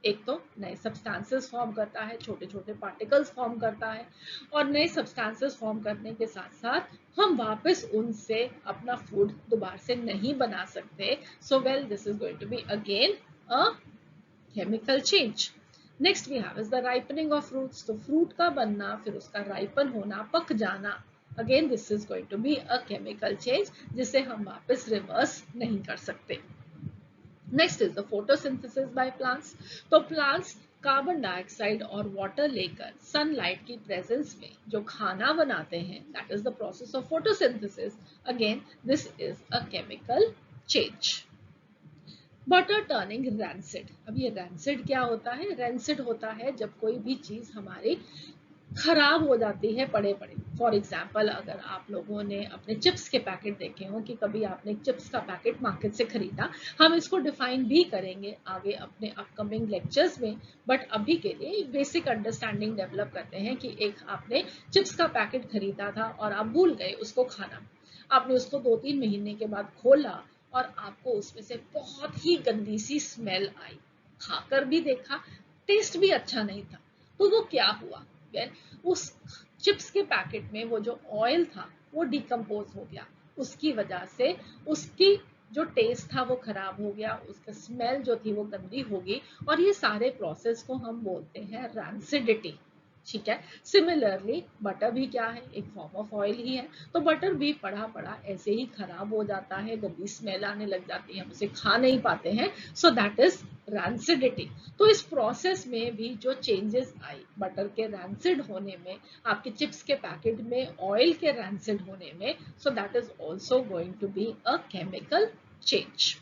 एक तो नए सब्सटेंसेस फॉर्म करता है, छोटे छोटे पार्टिकल्स फॉर्म करता है, और नए सब्सटेंसेस फॉर्म करने के साथ साथ हम वापस उनसे अपना फूड दोबारा से नहीं बना सकते। So well this is going to be again a chemical change. Next we have is the ripening of fruits. तो फ्रूट का बनना, फिर उसका राइपन होना, पक जाना, again this is going to be a chemical change जिसे हम वापस रिवर्स नहीं कर सकते। Next is the photosynthesis by plants. तो प्लांट्स कार्बन डाइऑक्साइड और वाटर लेकर सनलाइट की प्रेजेंस में जो खाना बनाते हैं, that is the process of photosynthesis. Again this is a chemical change. Butter turning rancid. अब ये रैंसिड क्या होता है? रैंसिड होता है जब कोई भी चीज हमारी खराब हो जाती है पड़े पड़े। फॉर एग्जाम्पल अगर आप लोगों ने अपने चिप्स के पैकेट देखे हो कि कभी आपने चिप्स का पैकेट मार्केट से खरीदा, हम इसको डिफाइन भी करेंगे आगे अपने अपकमिंग लेक्चर्स में, बट अभी के लिए एक बेसिक अंडरस्टैंडिंग डेवलप करते हैं कि एक आपने चिप्स का पैकेट खरीदा था और आप भूल गए उसको खाना, आपने उसको 2-3 महीने के बाद खोला और आपको उसमें से बहुत ही गंदी सी स्मेल आई, खाकर भी देखा, टेस्ट भी अच्छा नहीं था। तो वो क्या हुआ, उस चिप्स के पैकेट में वो जो ऑयल था वो डिकम्पोज हो गया, उसकी वजह से उसकी जो टेस्ट था वो खराब हो गया, उसका स्मेल जो थी वो गंदी होगी, और ये सारे प्रोसेस को हम बोलते हैं रैंसिडिटी। ठीक है। सिमिलरली बटर भी क्या है, एक फॉर्म ऑफ ऑयल ही है, तो बटर भी पड़ा पड़ा ऐसे ही खराब हो जाता है, गंदी स्मेल आने लग जाती है, हम उसे खा नहीं पाते हैं, सो दैट इज रैंसिडिटी। तो इस प्रोसेस में भी जो चेंजेस आई बटर के रैंसिड होने में, आपके चिप्स के पैकेट में ऑयल के रैंसिड होने में, so that is also going to be a chemical change.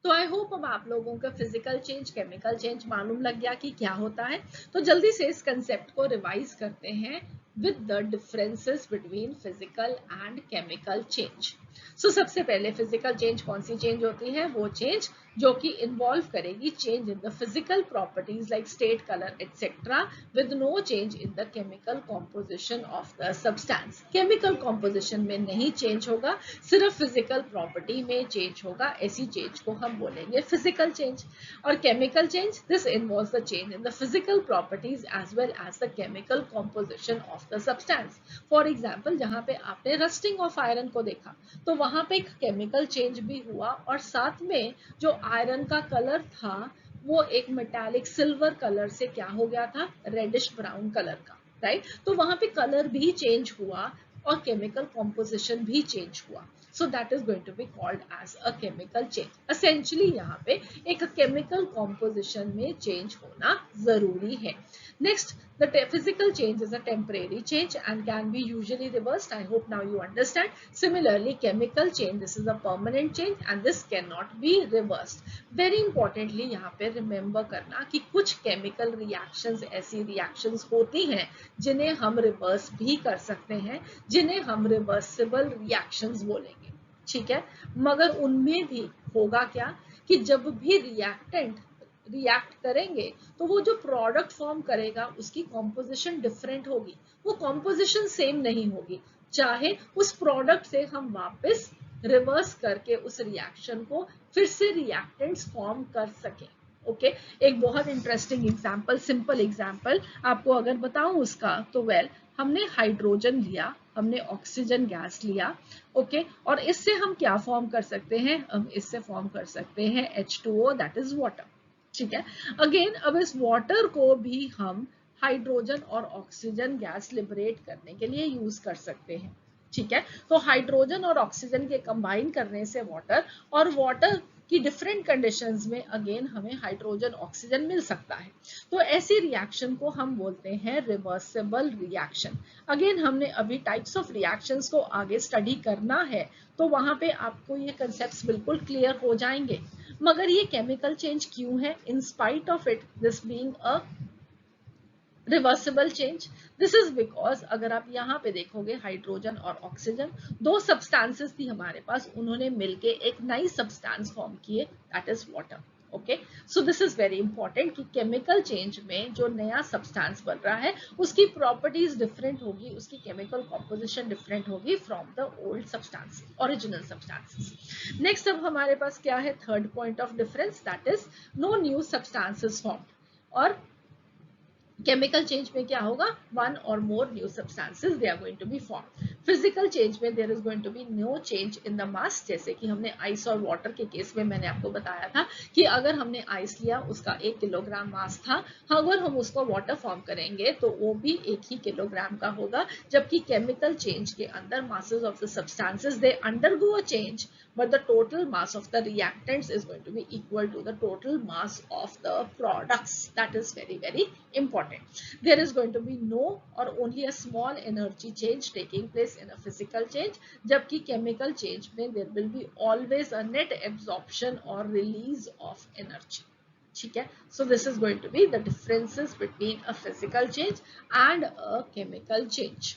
तो आई होप अब आप लोगों का फिजिकल चेंज, केमिकल चेंज मालूम लग गया कि क्या होता है। तो जल्दी से इस कंसेप्ट को रिवाइज करते हैं with the differences between physical and chemical change. So सबसे पहले फिजिकल चेंज कौन सी चेंज होती है, वो चेंज जो कि इन्वॉल्व करेगी change in the physical properties like state, colour etcetera, with no change in the chemical composition of the substance. Chemical composition में नहीं चेंज होगा, सिर्फ फिजिकल प्रॉपर्टी में चेंज होगा, ऐसी चेंज को हम बोलेंगे फिजिकल चेंज। और chemical change, this involves the change in the physical properties as well as the chemical composition of the substance. For example, जहां पे आपने रस्टिंग ऑफ आयरन को देखा, तो वहां पे एक केमिकल चेंज भी हुआ, और साथ में जो आयरन का कलर था वो एक मेटालिक सिल्वर कलर से क्या हो गया था, रेडिश ब्राउन कलर का, राइट। तो वहां पे कलर भी चेंज हुआ और केमिकल कॉम्पोजिशन भी चेंज हुआ, so that is going to be called as a chemical change. Essentially यहाँ पे एक केमिकल कॉम्पोजिशन में चेंज होना जरूरी है। Next, the physical change is a temporary change and can be usually reversed. I hope now you understand. Similarly, chemical change, this is a permanent change and this cannot be reversed. Very importantly, यहाँ पे remember करना कि कुछ chemical reactions ऐसी reactions होती हैं जिन्हें हम reverse भी कर सकते हैं, जिन्हें हम reversible reactions बोलेंगे, ठीक है। मगर उनमें भी होगा क्या कि जब भी reactant रिएक्ट करेंगे तो वो जो प्रोडक्ट फॉर्म करेगा उसकी कॉम्पोजिशन डिफरेंट होगी, वो कॉम्पोजिशन सेम नहीं होगी, चाहे उस प्रोडक्ट से हम वापस रिवर्स करके उस रिएक्शन को फिर से रिएक्टेंट्स फॉर्म कर सकें। ओके, एक बहुत इंटरेस्टिंग एग्जांपल, सिंपल एग्जांपल आपको अगर बताऊं उसका, तो वेल, हमने हाइड्रोजन लिया, हमने ऑक्सीजन गैस लिया, ओके, और इससे हम क्या फॉर्म कर सकते हैं, हम इससे फॉर्म कर सकते हैं H2O, दैट इज वाटर, ठीक है। अगेन, अब इस वाटर को भी हम हाइड्रोजन और ऑक्सीजन गैस लिबरेट करने के लिए यूज कर सकते हैं, ठीक है। तो हाइड्रोजन और ऑक्सीजन के कंबाइन करने से वाटर, और वाटर की डिफरेंट कंडीशंस में अगेन हमें हाइड्रोजन ऑक्सीजन मिल सकता है। तो ऐसी रिएक्शन को हम बोलते हैं रिवर्सिबल रिएक्शन। अगेन, हमने अभी टाइप्स ऑफ रिएक्शंस को आगे स्टडी करना है, तो वहां पे आपको ये कंसेप्ट्स बिल्कुल क्लियर हो जाएंगे। मगर ये केमिकल चेंज क्यों है, in spite of it this being a reversible change? This is because अगर आप यहाँ पे देखोगे, हाइड्रोजन और ऑक्सीजन दो सब्सटेंसेस थी हमारे पास, उन्होंने मिलके एक नई सब्सटेंस फॉर्म किए, that is water. Okay, so this is very important कि केमिकल चेंज में जो नया सब्सटेंस बन रहा है उसकी प्रॉपर्टीज डिफरेंट होगी, उसकी केमिकल कॉम्पोजिशन डिफरेंट होगी from the old substance, original substances. Next, अब हमारे पास क्या है, third point of difference, that is no new substances form. और केमिकल चेंज में क्या होगा, one or more new substances they are going to be form. Physical change में there is going to be no change in the mass, जैसे कि हमने ice और water के केस में मैंने आपको बताया था कि अगर हमने आइस लिया, उसका 1 किलोग्राम मास था, अगर हम उसको वाटर फॉर्म करेंगे तो वो भी 1 ही किलोग्राम का होगा, जबकि केमिकल चेंज के अंदर masses of the substances they undergo a change, but the total mass of the reactants is going to be equal to the total mass of the products. That is very, very important. There is going to be no or only a small energy change taking place in a physical change, jabki chemical change mein there will be always a net absorption or release of energy. ठीक है, so this is going to be the differences between a physical change and a chemical change.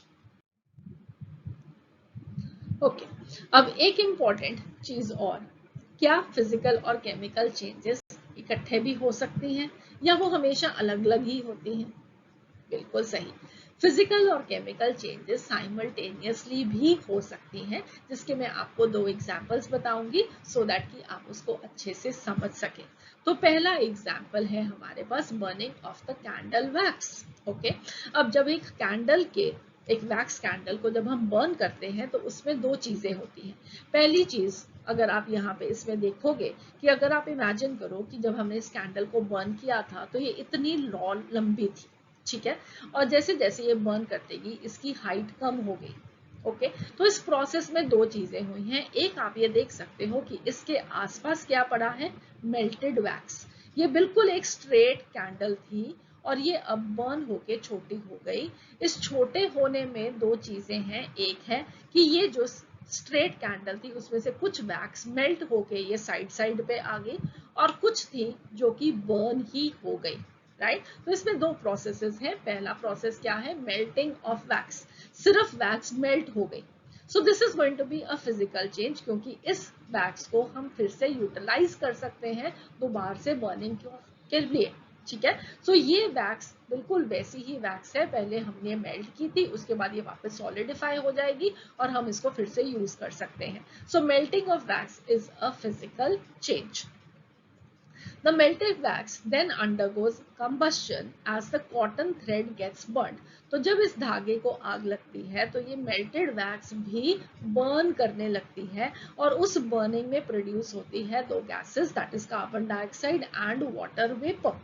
Okay, अब एक important चीज और, क्या physical और chemical changes इकट्ठे भी हो सकती हैं या वो हमेशा अलग अलग ही होती हैं? बिल्कुल सही, फिजिकल और केमिकल चेंजेस साइमल्टेनियसली भी हो सकती हैं, जिसके मैं आपको 2 एग्जांपल्स बताऊंगी सो दैट कि आप उसको अच्छे से समझ सकें। तो पहला एग्जांपल है हमारे पास burning of the candle wax. Okay, अब जब एक कैंडल के, एक वैक्स कैंडल को जब हम बर्न करते हैं तो उसमें 2 चीजें होती हैं। पहली चीज, अगर आप यहाँ पे इसमें देखोगे कि अगर आप इमेजिन करो कि जब हमने इस कैंडल को बर्न किया था तो ये इतनी लंबी थी, ठीक है। और जैसे जैसे ये बर्न करतेगी इसकी हाइट कम हो गई। ओके, तो इस प्रोसेस में दो चीजें हुई हैं। एक, आप ये देख सकते हो कि इसके आसपास क्या पड़ा है, मेल्टेड वैक्स। ये बिल्कुल एक स्ट्रेट कैंडल थी और ये अब बर्न होके छोटी हो गई। इस छोटे होने में दो चीजें हैं। एक है कि ये जो स्ट्रेट कैंडल थी उसमें से कुछ वैक्स मेल्ट होके ये साइड साइड पे आ गई और कुछ थी जो कि बर्न ही हो गई, राइट। तो इसमें दो प्रोसेसेस हैं। पहला प्रोसेस क्या है, मेल्टिंग ऑफ वैक्स, सिर्फ वैक्स मेल्ट हो गई। So this is going to be a physical change, क्योंकि इस वैक्स को हम फिर से यूटिलाइज कर सकते हैं दोबारा से बर्निंग के लिए, ठीक है। सो ये वैक्स बिल्कुल वैसी ही वैक्स है, पहले हमने मेल्ट की थी, उसके बाद ये वापस सॉलिडिफाई हो जाएगी और हम इसको फिर से यूज कर सकते हैं। So melting of wax is a physical change. The melted wax then undergoes combustion as the cotton thread gets burnt. तो जब इस धागे को आग लगती है तो ये melted wax भी burn करने लगती है और उस burning में produce होती है दो gases, that is carbon dioxide and water vapor,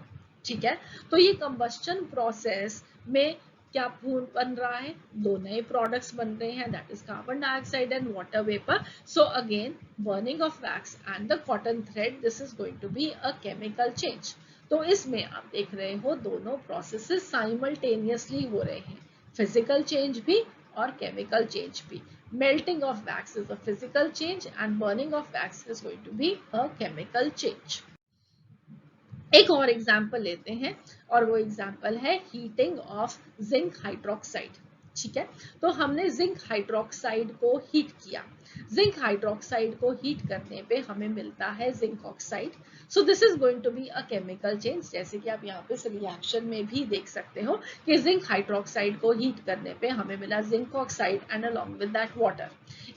ठीक है। तो ये combustion process में क्या बन रहा है, दो नए प्रोडक्ट्स बन रहे हैं, that is carbon dioxide and water vapour. So again burning of wax and the cotton thread, this is going to be a chemical change. तो इसमें आप देख रहे हो दोनों प्रोसेसेस साइमल्टेनियसली हो रहे हैं, फिजिकल चेंज भी और केमिकल चेंज भी। Melting of wax is a physical change and burning of wax is going to be a chemical change. एक और एग्जाम्पल लेते हैं और वो एग्जाम्पल है हीटिंग ऑफ जिंक हाइड्रोक्साइड, ठीक है। तो हमने जिंक हाइड्रोक्साइड को हीट किया। जिंक हाइड्रोक्साइड को हीट करने पे हमें मिलता है zinc oxide. So this is going to be a chemical change, जैसे कि आप यहाँ पे इस रिएक्शन में भी देख सकते हो कि जिंक हाइड्रोक्साइड को हीट करने पे हमें मिला zinc oxide and along with that water.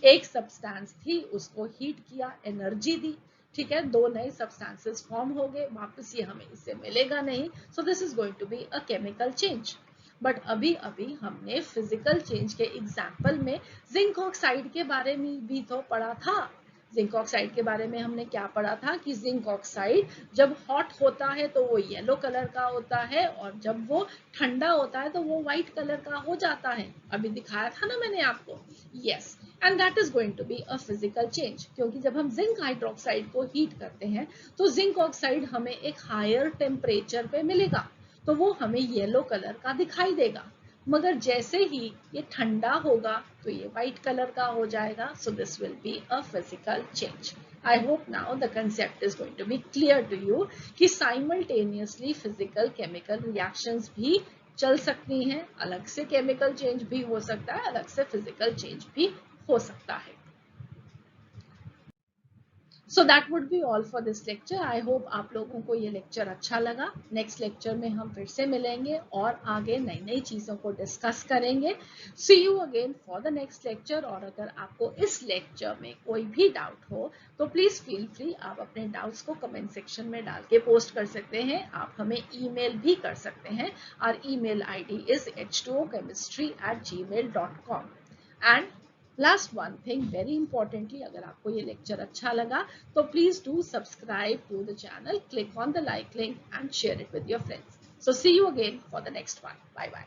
एक सब्सटेंस थी उसको हीट किया, एनर्जी दी, ठीक है, दो नए सब्सटेंसेस फॉर्म हो गए, वापस ये हमें इससे मिलेगा नहीं। So this is going to be a chemical change. But अभी अभी हमने फिजिकल चेंज के एग्जाम्पल में जिंक ऑक्साइड के बारे में भी तो पढ़ा था। जिंक ऑक्साइड के बारे में हमने क्या पढ़ा था कि जिंक ऑक्साइड जब हॉट होता है तो वो येलो कलर का होता है और जब वो ठंडा होता है तो वो व्हाइट कलर का हो जाता है। अभी दिखाया था ना मैंने आपको, yes. And that is going to be a physical change, क्योंकि जब हम जिंक हाइड्रोक्साइड को हीट करते हैं तो जिंक ऑक्साइड हमें एक हायर टेम्परेचर पे मिलेगा तो वो हमें येलो कलर का दिखाई देगा, मगर जैसे ही ये ठंडा होगा तो ये व्हाइट कलर का हो जाएगा। So this will be a physical change. I hope now the concept is going to be clear to you कि साइमल्टेनियसली फिजिकल केमिकल रिएक्शंस भी चल सकती हैं, अलग से केमिकल चेंज भी हो सकता है, अलग से फिजिकल चेंज भी हो सकता है। So that would be all for this lecture. I hope आप लोगों को ये लेक्चर अच्छा लगा। नेक्स्ट लेक्चर में हम फिर से मिलेंगे और आगे नई नई चीज़ों को डिस्कस करेंगे। See you again for the next lecture. और अगर आपको इस लेक्चर में कोई भी डाउट हो तो प्लीज़ फील फ्री, आप अपने डाउट्स को कमेंट सेक्शन में डाल के पोस्ट कर सकते हैं। आप हमें ईमेल भी कर सकते हैं। Our email ID is h2ochemistry@gmail.com। And last one thing, very importantly, अगर आपको ये लेक्चर अच्छा लगा तो please do subscribe to the channel, click on the like link and share it with your friends. So see you again for the next one. Bye bye.